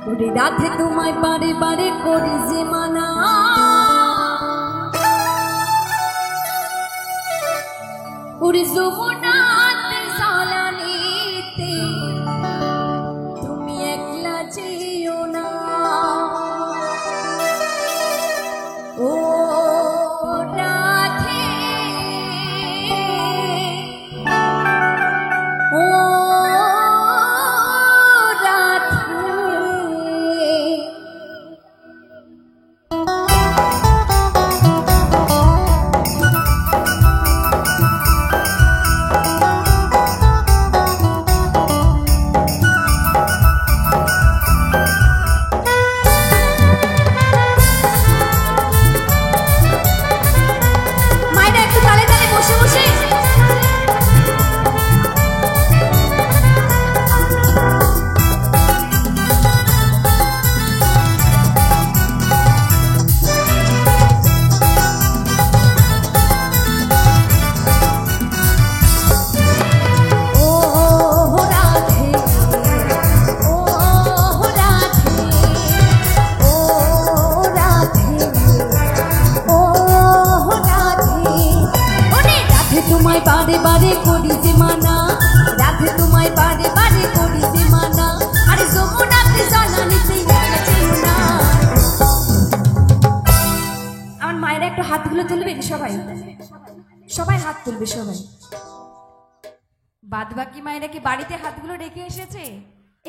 ওরে রাধে তোমায় বারে বারে করি যে মানা, ওরে যমুনাতে জ্বালানিতে তুমি একলা যেও না। ও রাধে ও তোমায় বারে বারে করি যে মানা, রাধে তোমায় বারে বারে করি যে মানা, আরে যমুনাতে জ্বালানিতে একলা যেও না। আমার মায়েরা একটু হাতগুলো তুলবেন, সবাই সবাই হাত তুলবে সবাই। বাদ বাকি মায়েরা কি বাড়িতে হাতগুলো রেখে এসেছে?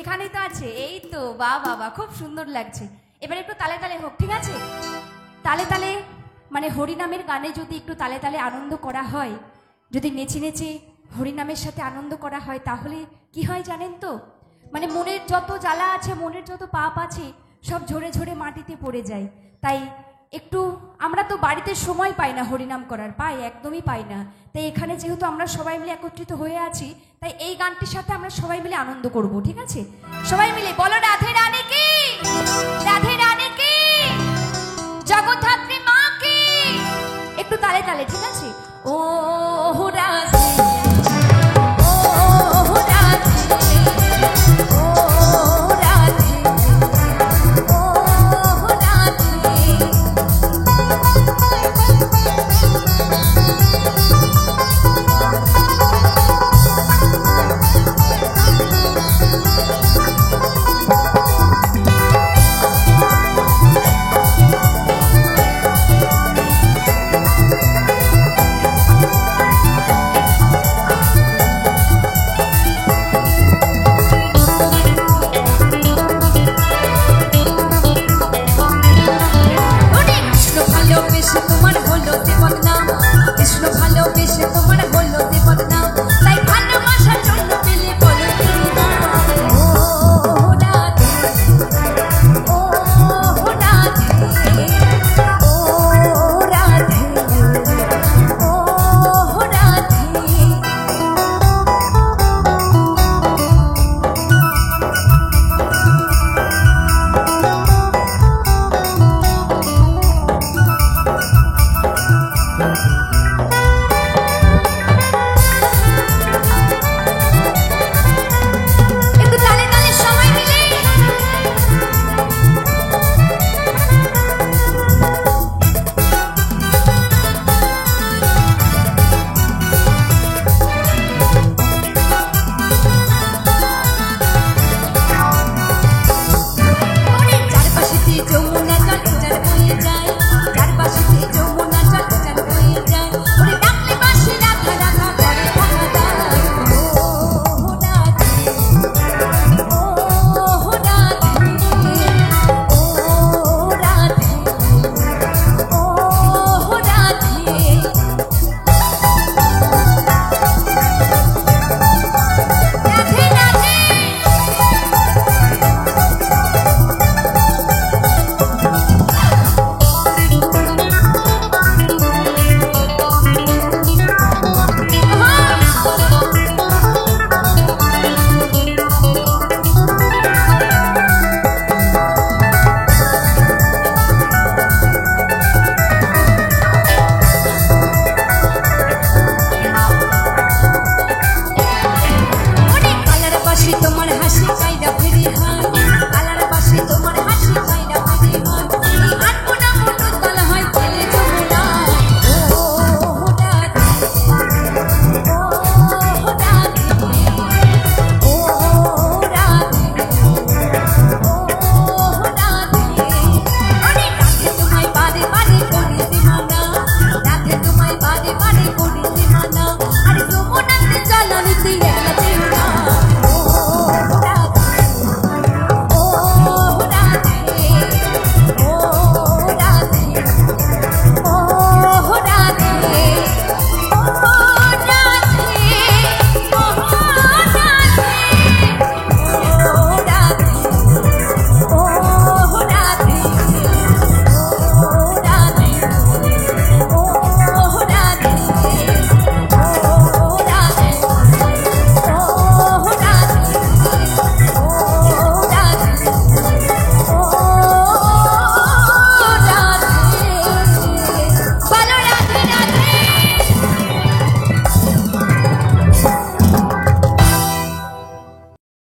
এখানেই তো আছে, এই তো। বাহ বাবা, খুব সুন্দর লাগছে। এবার একটু তালে তালে হোক, ঠিক আছে? তালে তালে মানে হরিনামের গানে যদি একটু তালে তালে আনন্দ করা হয়, যদি নেচে নেচে হরিনামের সাথে আনন্দ করা হয়, তাহলে কি হয় জানেন তো? মানে মনের যত জ্বালা আছে, মনের যত পাপ আছে, সব ঝরে ঝরে মাটিতে পড়ে যায়। তাই একটু, আমরা তো বাড়িতে সময় পাই না হরিনাম করার, পাই একদমই পাই না। তাই এখানে যেহেতু আমরা সবাই মিলে একত্রিত হয়ে আছি, তাই এই গানটির সাথে আমরা সবাই মিলে আনন্দ করব, ঠিক আছে? সবাই মিলে বলো রাধে।